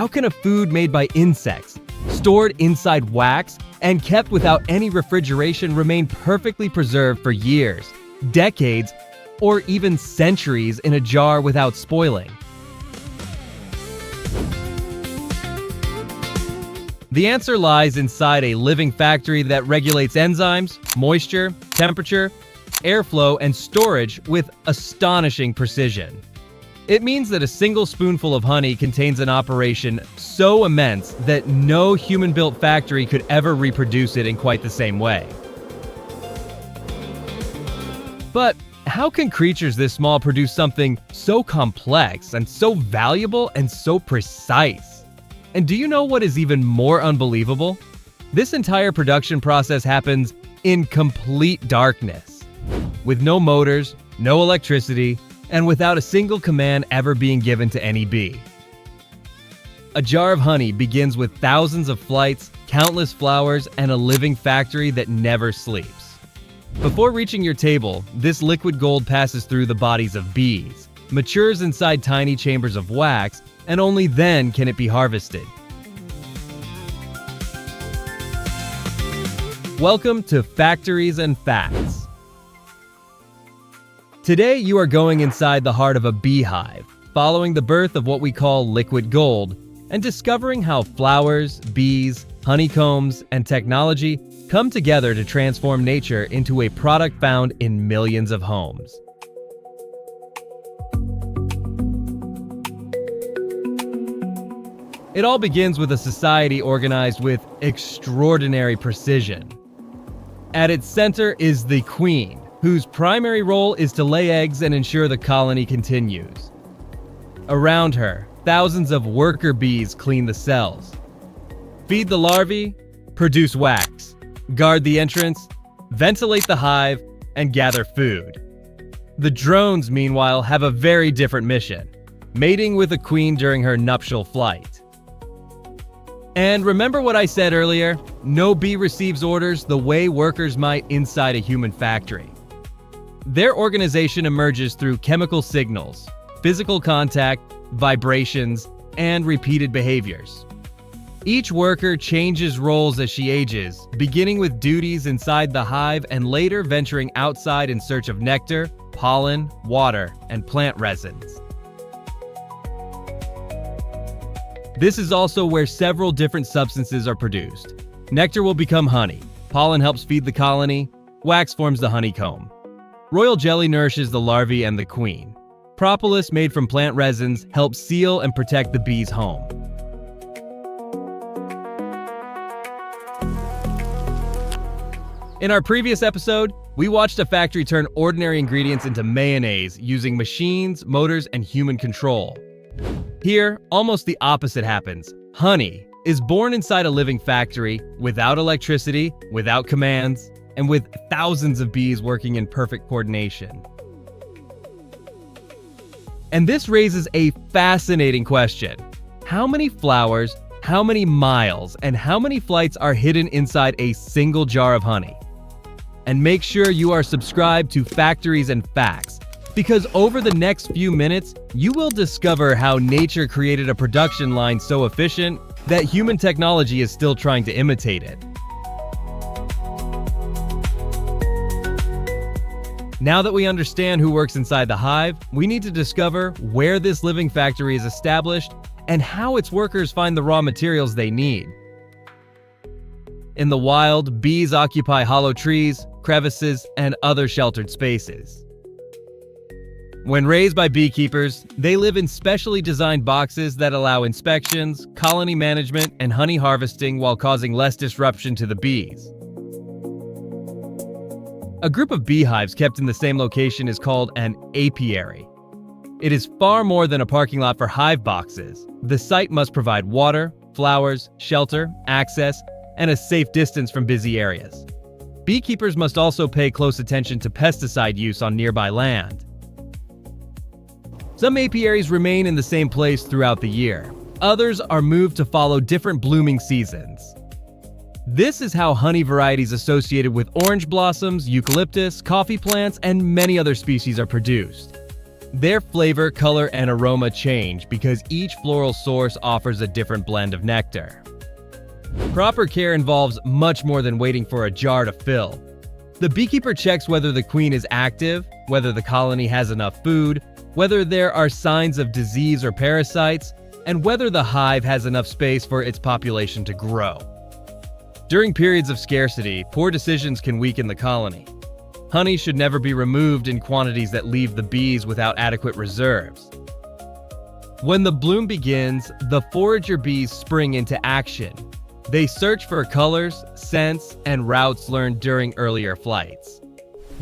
how can a food made by insects, stored inside wax, and kept without any refrigeration remain perfectly preserved for years, decades, or even centuries in a jar without spoiling? The answer lies inside a living factory that regulates enzymes, moisture, temperature, airflow, and storage with astonishing precision. It means that a single spoonful of honey contains an operation so immense that no human-built factory could ever reproduce it in quite the same way. But how can creatures this small produce something so complex and so valuable and so precise? And do you know what is even more unbelievable? This entire production process happens in complete darkness, with no motors, no electricity, and without a single command ever being given to any bee. A jar of honey begins with thousands of flights, countless flowers, and a living factory that never sleeps. Before reaching your table, this liquid gold passes through the bodies of bees, matures inside tiny chambers of wax, and only then can it be harvested. Welcome to Factories and Facts. Today you are going inside the heart of a beehive, following the birth of what we call liquid gold, and discovering how flowers, bees, honeycombs, and technology come together to transform nature into a product found in millions of homes. It all begins with a society organized with extraordinary precision. At its center is the queen, whose primary role is to lay eggs and ensure the colony continues. Around her, thousands of worker bees clean the cells, feed the larvae, produce wax, guard the entrance, ventilate the hive, and gather food. The drones, meanwhile, have a very different mission, mating with the queen during her nuptial flight. And remember what I said earlier? No bee receives orders the way workers might inside a human factory. Their organization emerges through chemical signals, physical contact, vibrations, and repeated behaviors. Each worker changes roles as she ages, beginning with duties inside the hive and later venturing outside in search of nectar, pollen, water, and plant resins. This is also where several different substances are produced. Nectar will become honey, pollen helps feed the colony, wax forms the honeycomb. Royal jelly nourishes the larvae and the queen. Propolis made from plant resins helps seal and protect the bee's home. In our previous episode, we watched a factory turn ordinary ingredients into mayonnaise using machines, motors, and human control. Here, almost the opposite happens. Honey is born inside a living factory without electricity, without commands, and with thousands of bees working in perfect coordination. And this raises a fascinating question. How many flowers, how many miles, and how many flights are hidden inside a single jar of honey? And make sure you are subscribed to Factories and Facts, because over the next few minutes, you will discover how nature created a production line so efficient that human technology is still trying to imitate it. Now that we understand who works inside the hive, we need to discover where this living factory is established and how its workers find the raw materials they need. In the wild, bees occupy hollow trees, crevices, and other sheltered spaces. When raised by beekeepers, they live in specially designed boxes that allow inspections, colony management, and honey harvesting while causing less disruption to the bees. A group of beehives kept in the same location is called an apiary. It is far more than a parking lot for hive boxes. The site must provide water, flowers, shelter, access, and a safe distance from busy areas. Beekeepers must also pay close attention to pesticide use on nearby land. Some apiaries remain in the same place throughout the year. Others are moved to follow different blooming seasons. This is how honey varieties associated with orange blossoms, eucalyptus, coffee plants, and many other species are produced. Their flavor, color, and aroma change because each floral source offers a different blend of nectar. Proper care involves much more than waiting for a jar to fill. The beekeeper checks whether the queen is active, whether the colony has enough food, whether there are signs of disease or parasites, and whether the hive has enough space for its population to grow. During periods of scarcity, poor decisions can weaken the colony. Honey should never be removed in quantities that leave the bees without adequate reserves. When the bloom begins, the forager bees spring into action. They search for colors, scents, and routes learned during earlier flights.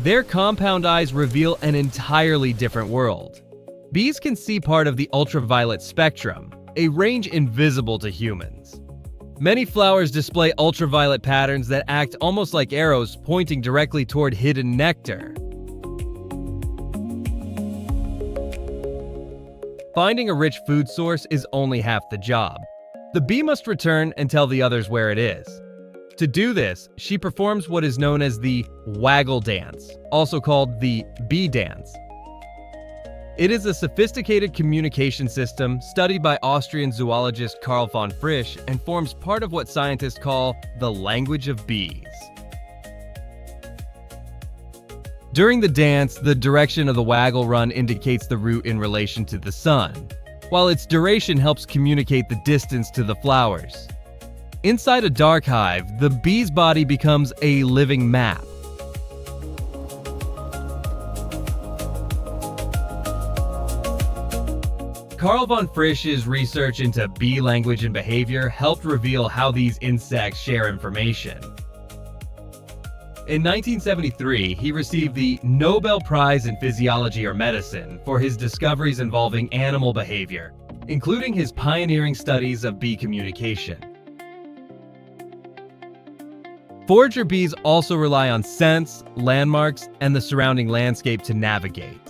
Their compound eyes reveal an entirely different world. Bees can see part of the ultraviolet spectrum, a range invisible to humans. Many flowers display ultraviolet patterns that act almost like arrows pointing directly toward hidden nectar. Finding a rich food source is only half the job. The bee must return and tell the others where it is. To do this, she performs what is known as the waggle dance, also called the bee dance. It is a sophisticated communication system studied by Austrian zoologist Karl von Frisch and forms part of what scientists call the language of bees. During the dance, the direction of the waggle run indicates the route in relation to the sun, while its duration helps communicate the distance to the flowers. Inside a dark hive, the bee's body becomes a living map. Karl von Frisch's research into bee language and behavior helped reveal how these insects share information. In 1973, he received the Nobel Prize in Physiology or Medicine for his discoveries involving animal behavior, including his pioneering studies of bee communication. Forager bees also rely on scents, landmarks, and the surrounding landscape to navigate.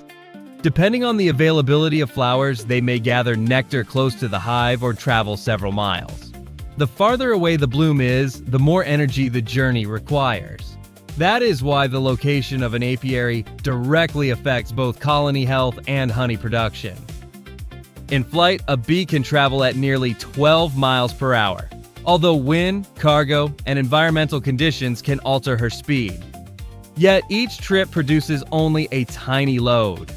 Depending on the availability of flowers, they may gather nectar close to the hive or travel several miles. The farther away the bloom is, the more energy the journey requires. That is why the location of an apiary directly affects both colony health and honey production. In flight, a bee can travel at nearly 12 miles per hour, although wind, cargo, and environmental conditions can alter her speed. Yet each trip produces only a tiny load.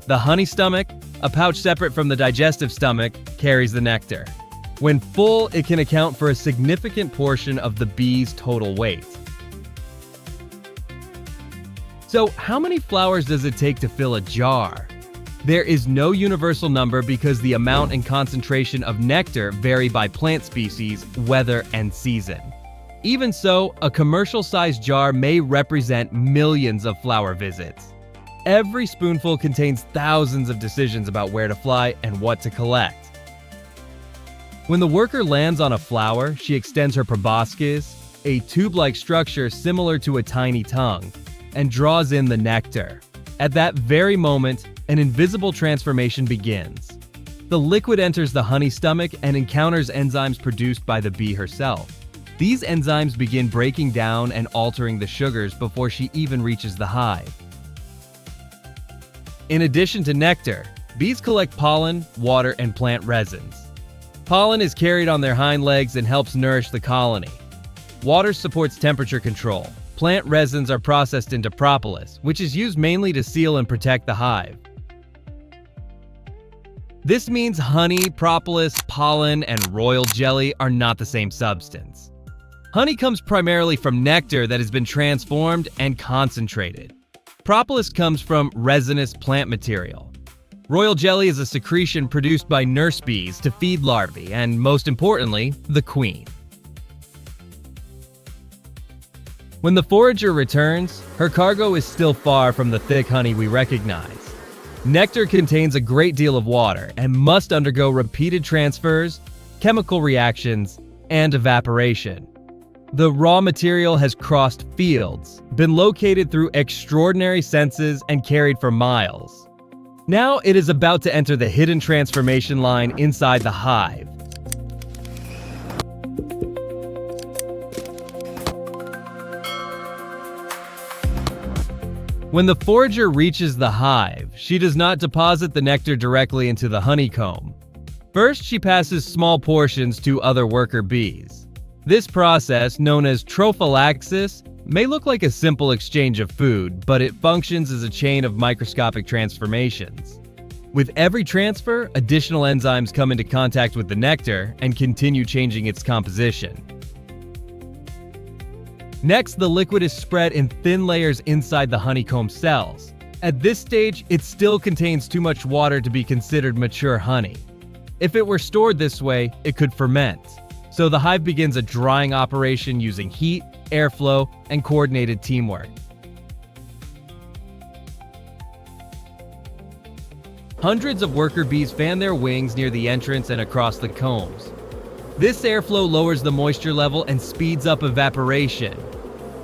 The honey stomach, a pouch separate from the digestive stomach, carries the nectar. When full, it can account for a significant portion of the bee's total weight. So, how many flowers does it take to fill a jar? There is no universal number because the amount and concentration of nectar vary by plant species, weather, and season. Even so, a commercial-sized jar may represent millions of flower visits. Every spoonful contains thousands of decisions about where to fly and what to collect. When the worker lands on a flower, she extends her proboscis, a tube-like structure similar to a tiny tongue, and draws in the nectar. At that very moment, an invisible transformation begins. The liquid enters the honey stomach and encounters enzymes produced by the bee herself. These enzymes begin breaking down and altering the sugars before she even reaches the hive. In addition to nectar, bees collect pollen, water, and plant resins. Pollen is carried on their hind legs and helps nourish the colony. Water supports temperature control. Plant resins are processed into propolis, which is used mainly to seal and protect the hive. This means honey, propolis, pollen, and royal jelly are not the same substance. Honey comes primarily from nectar that has been transformed and concentrated. Propolis comes from resinous plant material. Royal jelly is a secretion produced by nurse bees to feed larvae and, most importantly, the queen. When the forager returns, her cargo is still far from the thick honey we recognize. Nectar contains a great deal of water and must undergo repeated transfers, chemical reactions, and evaporation. The raw material has crossed fields, been located through extraordinary senses, and carried for miles. Now it is about to enter the hidden transformation line inside the hive. When the forager reaches the hive, she does not deposit the nectar directly into the honeycomb. First, she passes small portions to other worker bees. This process, known as trophallaxis, may look like a simple exchange of food, but it functions as a chain of microscopic transformations. With every transfer, additional enzymes come into contact with the nectar and continue changing its composition. Next, the liquid is spread in thin layers inside the honeycomb cells. At this stage, it still contains too much water to be considered mature honey. If it were stored this way, it could ferment. So the hive begins a drying operation using heat, airflow, and coordinated teamwork. Hundreds of worker bees fan their wings near the entrance and across the combs. This airflow lowers the moisture level and speeds up evaporation.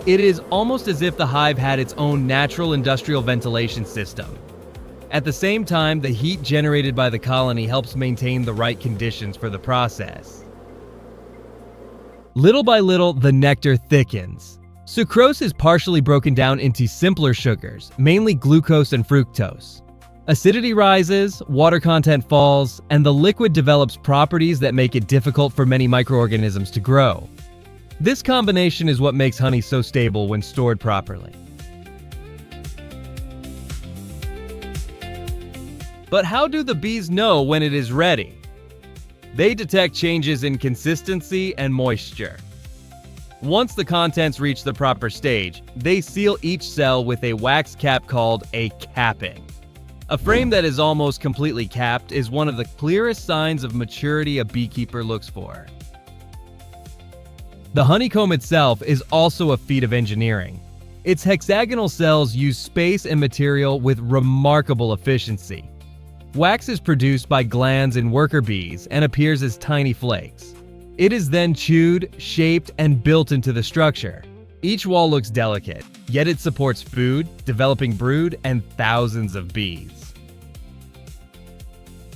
It is almost as if the hive had its own natural industrial ventilation system. At the same time, the heat generated by the colony helps maintain the right conditions for the process. Little by little, the nectar thickens. Sucrose is partially broken down into simpler sugars, mainly glucose and fructose. Acidity rises, water content falls, and the liquid develops properties that make it difficult for many microorganisms to grow. This combination is what makes honey so stable when stored properly. But how do the bees know when it is ready? They detect changes in consistency and moisture. Once the contents reach the proper stage, they seal each cell with a wax cap called a capping. A frame that is almost completely capped is one of the clearest signs of maturity a beekeeper looks for. The honeycomb itself is also a feat of engineering. Its hexagonal cells use space and material with remarkable efficiency. Wax is produced by glands in worker bees and appears as tiny flakes. It is then chewed, shaped, and built into the structure. Each wall looks delicate, yet it supports food, developing brood, and thousands of bees.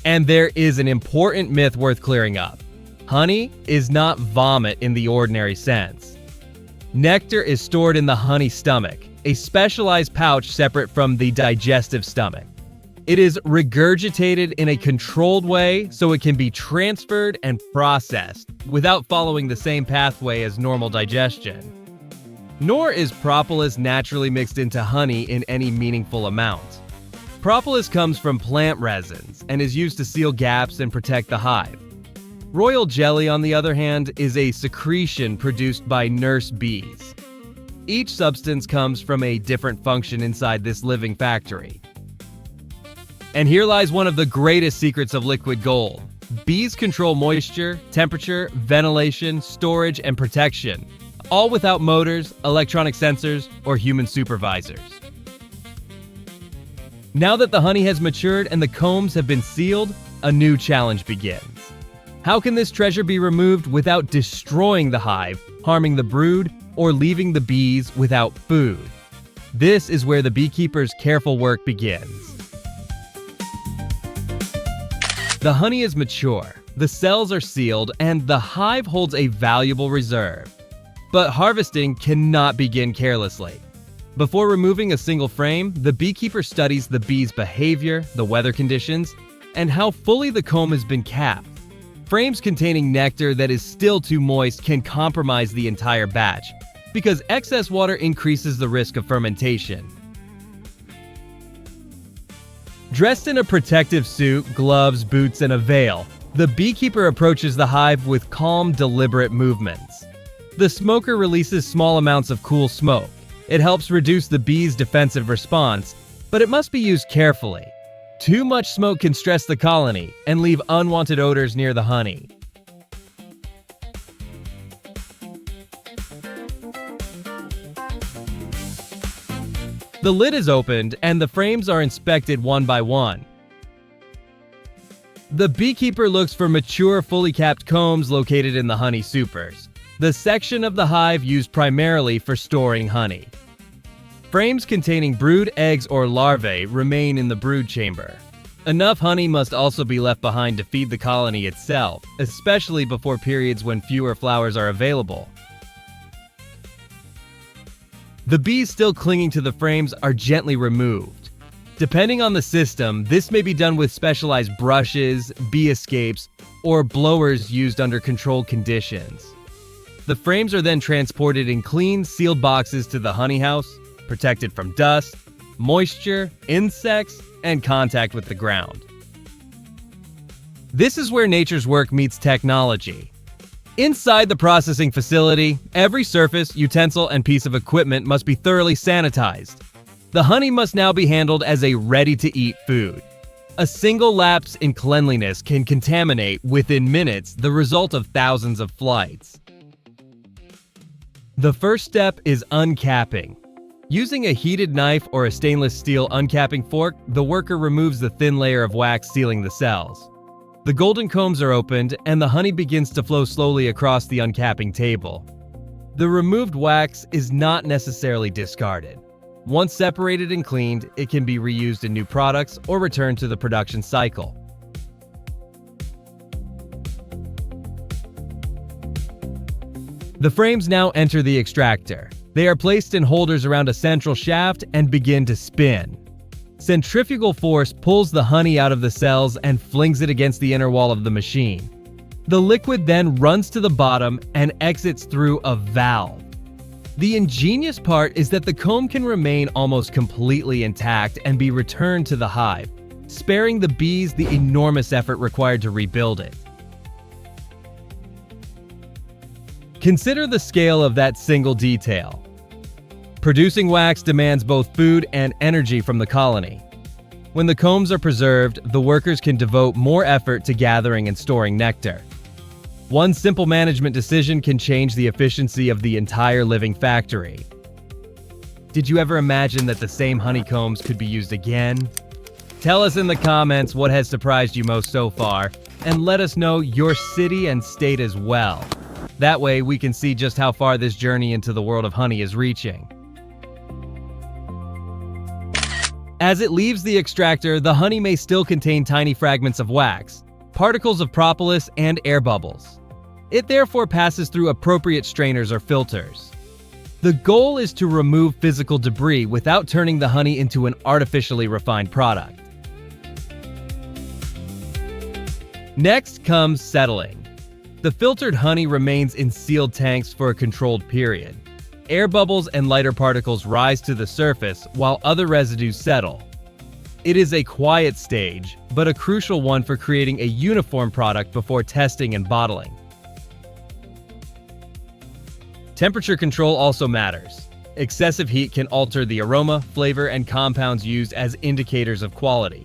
And there is an important myth worth clearing up. Honey is not vomit in the ordinary sense. Nectar is stored in the honey stomach, a specialized pouch separate from the digestive stomach. It is regurgitated in a controlled way so it can be transferred and processed without following the same pathway as normal digestion. Nor is propolis naturally mixed into honey in any meaningful amount. Propolis comes from plant resins and is used to seal gaps and protect the hive. Royal jelly, on the other hand, is a secretion produced by nurse bees. Each substance comes from a different function inside this living factory. And here lies one of the greatest secrets of liquid gold. Bees control moisture, temperature, ventilation, storage, and protection, all without motors, electronic sensors, or human supervisors. Now that the honey has matured and the combs have been sealed, a new challenge begins. How can this treasure be removed without destroying the hive, harming the brood, or leaving the bees without food? This is where the beekeeper's careful work begins. The honey is mature, the cells are sealed, and the hive holds a valuable reserve. But harvesting cannot begin carelessly. Before removing a single frame, the beekeeper studies the bee's behavior, the weather conditions, and how fully the comb has been capped. Frames containing nectar that is still too moist can compromise the entire batch, because excess water increases the risk of fermentation. Dressed in a protective suit, gloves, boots, and a veil, the beekeeper approaches the hive with calm, deliberate movements. The smoker releases small amounts of cool smoke. It helps reduce the bee's defensive response, but it must be used carefully. Too much smoke can stress the colony and leave unwanted odors near the honey. The lid is opened and the frames are inspected one by one. The beekeeper looks for mature, fully capped combs located in the honey supers, the section of the hive used primarily for storing honey. Frames containing brood, eggs, or larvae remain in the brood chamber. Enough honey must also be left behind to feed the colony itself, especially before periods when fewer flowers are available. The bees still clinging to the frames are gently removed. Depending on the system, this may be done with specialized brushes, bee escapes, or blowers used under controlled conditions. The frames are then transported in clean, sealed boxes to the honey house, protected from dust, moisture, insects, and contact with the ground. This is where nature's work meets technology. Inside the processing facility, every surface, utensil, and piece of equipment must be thoroughly sanitized. The honey must now be handled as a ready-to-eat food. A single lapse in cleanliness can contaminate, within minutes, the result of thousands of flights. The first step is uncapping. Using a heated knife or a stainless steel uncapping fork, the worker removes the thin layer of wax sealing the cells. The golden combs are opened, and the honey begins to flow slowly across the uncapping table. The removed wax is not necessarily discarded. Once separated and cleaned, it can be reused in new products or returned to the production cycle. The frames now enter the extractor. They are placed in holders around a central shaft and begin to spin. Centrifugal force pulls the honey out of the cells and flings it against the inner wall of the machine. The liquid then runs to the bottom and exits through a valve. The ingenious part is that the comb can remain almost completely intact and be returned to the hive, sparing the bees the enormous effort required to rebuild it. Consider the scale of that single detail. Producing wax demands both food and energy from the colony. When the combs are preserved, the workers can devote more effort to gathering and storing nectar. One simple management decision can change the efficiency of the entire living factory. Did you ever imagine that the same honeycombs could be used again? Tell us in the comments what has surprised you most so far, and let us know your city and state as well. That way we can see just how far this journey into the world of honey is reaching. As it leaves the extractor, the honey may still contain tiny fragments of wax, particles of propolis, and air bubbles. It therefore passes through appropriate strainers or filters. The goal is to remove physical debris without turning the honey into an artificially refined product. Next comes settling. The filtered honey remains in sealed tanks for a controlled period. Air bubbles and lighter particles rise to the surface while other residues settle. It is a quiet stage, but a crucial one for creating a uniform product before testing and bottling. Temperature control also matters. Excessive heat can alter the aroma, flavor, and compounds used as indicators of quality.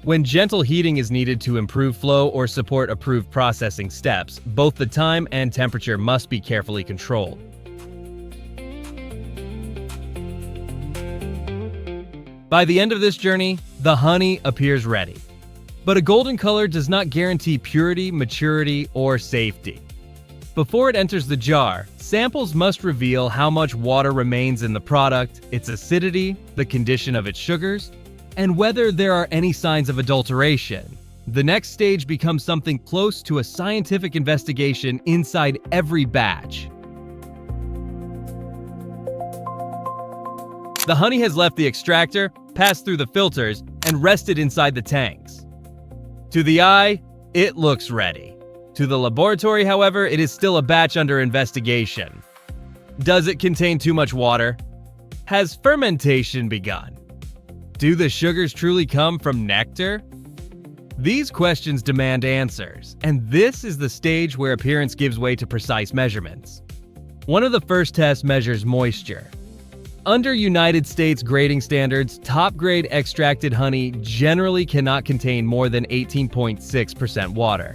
When gentle heating is needed to improve flow or support approved processing steps, both the time and temperature must be carefully controlled. By the end of this journey, the honey appears ready. But a golden color does not guarantee purity, maturity, or safety. Before it enters the jar, samples must reveal how much water remains in the product, its acidity, the condition of its sugars, and whether there are any signs of adulteration. The next stage becomes something close to a scientific investigation inside every batch. The honey has left the extractor, passed through the filters, and rested inside the tanks. To the eye, it looks ready. To the laboratory, however, it is still a batch under investigation. Does it contain too much water? Has fermentation begun? Do the sugars truly come from nectar? These questions demand answers, and this is the stage where appearance gives way to precise measurements. One of the first tests measures moisture. Under United States grading standards, top-grade extracted honey generally cannot contain more than 18.6% water.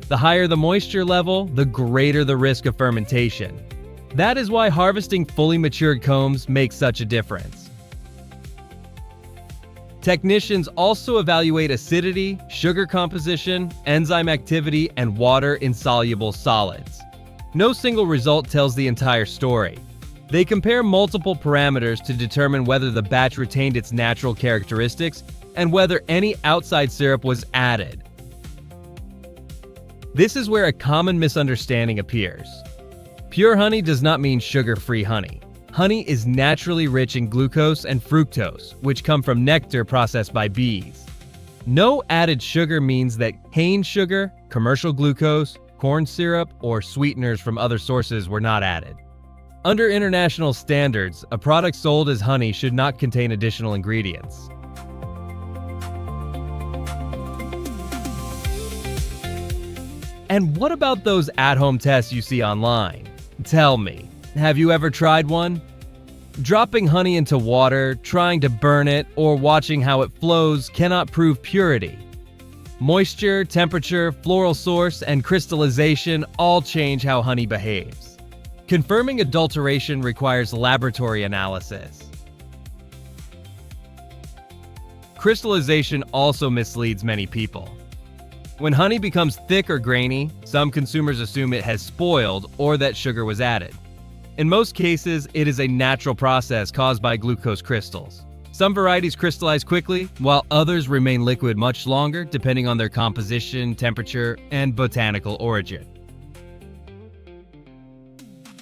The higher the moisture level, the greater the risk of fermentation. That is why harvesting fully matured combs makes such a difference. Technicians also evaluate acidity, sugar composition, enzyme activity, and water-insoluble solids. No single result tells the entire story. They compare multiple parameters to determine whether the batch retained its natural characteristics and whether any outside syrup was added. This is where a common misunderstanding appears. Pure honey does not mean sugar-free honey. honey is naturally rich in glucose and fructose, which come from nectar processed by bees. No added sugar means that cane sugar, commercial glucose, corn syrup, or sweeteners from other sources were not added. Under international standards, a product sold as honey should not contain additional ingredients. And what about those at-home tests you see online? Tell me, have you ever tried one? Dropping honey into water, trying to burn it, or watching how it flows cannot prove purity. Moisture, temperature, floral source, and crystallization all change how honey behaves. Confirming adulteration requires laboratory analysis. Crystallization also misleads many people. When honey becomes thick or grainy, some consumers assume it has spoiled or that sugar was added. In most cases, it is a natural process caused by glucose crystals. Some varieties crystallize quickly, while others remain liquid much longer depending on their composition, temperature, and botanical origin.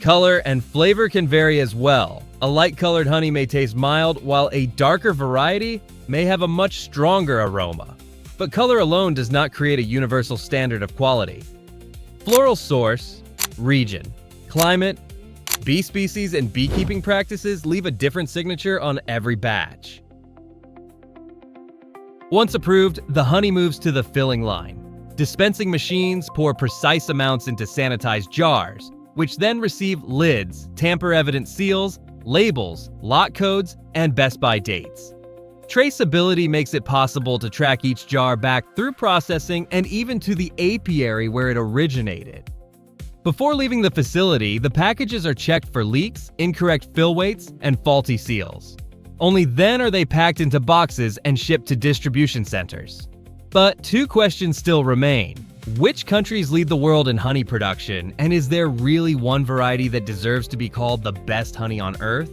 Color and flavor can vary as well. A light-colored honey may taste mild, while a darker variety may have a much stronger aroma. But color alone does not create a universal standard of quality. Floral source, region, climate, bee species, and beekeeping practices leave a different signature on every batch. Once approved, the honey moves to the filling line. Dispensing machines pour precise amounts into sanitized jars, which then receive lids, tamper-evident seals, labels, lot codes, and best-by dates. Traceability makes it possible to track each jar back through processing and even to the apiary where it originated. Before leaving the facility, the packages are checked for leaks, incorrect fill weights, and faulty seals. Only then are they packed into boxes and shipped to distribution centers. But two questions still remain. Which countries lead the world in honey production, and is there really one variety that deserves to be called the best honey on Earth?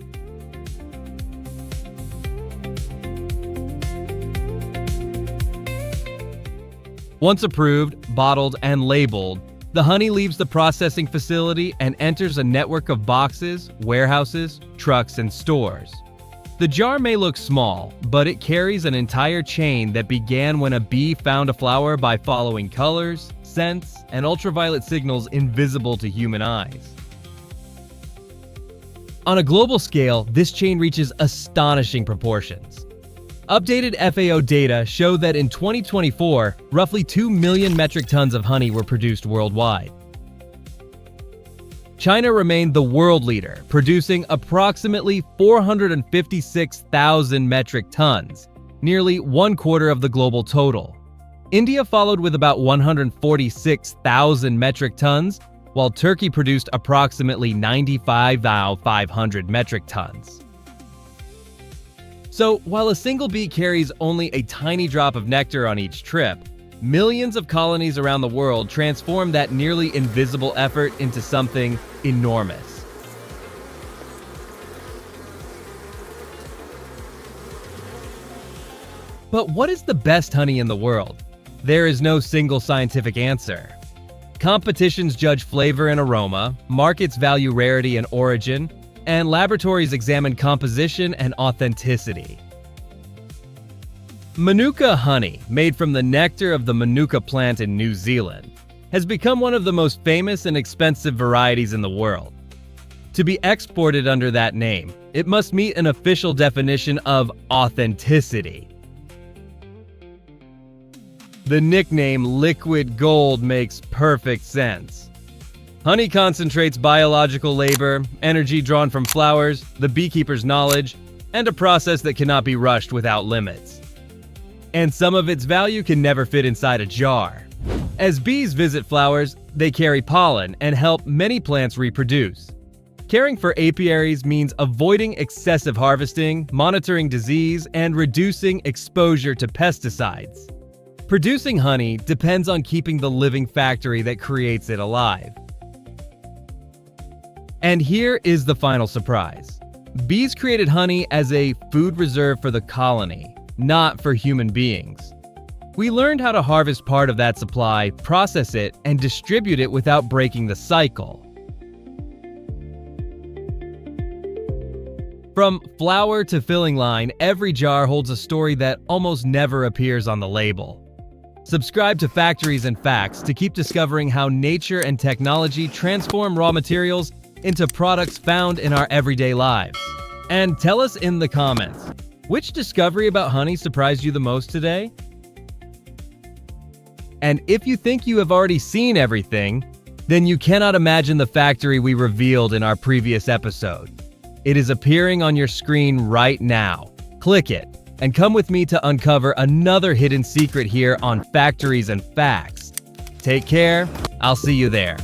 Once approved, bottled, and labeled, the honey leaves the processing facility and enters a network of boxes, warehouses, trucks, and stores. The jar may look small, but it carries an entire chain that began when a bee found a flower by following colors, scents, and ultraviolet signals invisible to human eyes. On a global scale, this chain reaches astonishing proportions. Updated FAO data show that in 2024, roughly 2 million metric tons of honey were produced worldwide. China remained the world leader, producing approximately 456,000 metric tons, nearly 1/4 of the global total. India followed with about 146,000 metric tons, while Turkey produced approximately 95,500 metric tons. So, while a single bee carries only a tiny drop of nectar on each trip, millions of colonies around the world transform that nearly invisible effort into something enormous. But what is the best honey in the world? There is no single scientific answer. Competitions judge flavor and aroma, markets value rarity and origin, and laboratories examine composition and authenticity. Manuka honey, made from the nectar of the Manuka plant in New Zealand, has become one of the most famous and expensive varieties in the world. To be exported under that name, it must meet an official definition of authenticity. The nickname liquid gold makes perfect sense. Honey concentrates biological labor, energy drawn from flowers, the beekeeper's knowledge, and a process that cannot be rushed without limits. And some of its value can never fit inside a jar. As bees visit flowers, they carry pollen and help many plants reproduce. Caring for apiaries means avoiding excessive harvesting, monitoring disease, and reducing exposure to pesticides. Producing honey depends on keeping the living factory that creates it alive. And here is the final surprise. Bees created honey as a food reserve for the colony, not for human beings. We learned how to harvest part of that supply, process it, and distribute it without breaking the cycle. From flower to filling line, every jar holds a story that almost never appears on the label. Subscribe to Factories and Facts to keep discovering how nature and technology transform raw materials into products found in our everyday lives. And tell us in the comments, which discovery about honey surprised you the most today? And if you think you have already seen everything, then you cannot imagine the factory we revealed in our previous episode. It is appearing on your screen right now. Click it and come with me to uncover another hidden secret here on Factories and Facts. Take care. I'll see you there.